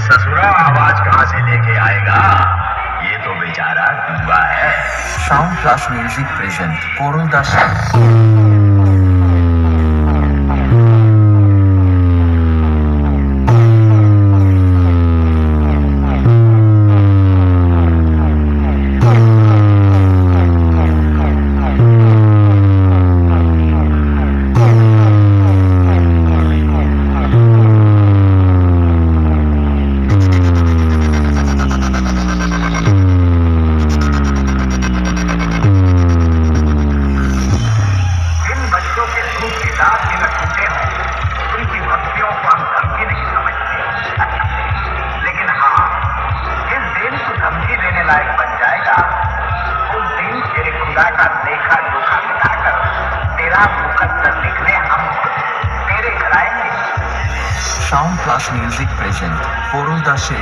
ससुरा आवाज कहाँ से लेके आएगा? ये तो बेचारा डूबा है। Sound class music present Koral Das. बन जाएगा उस दिन तेरे खुदा का देखा जोखा मिटाकर तेरा मुकद्दर लिखने हम तेरे घर आएंगे। Sound class music present coral दासे।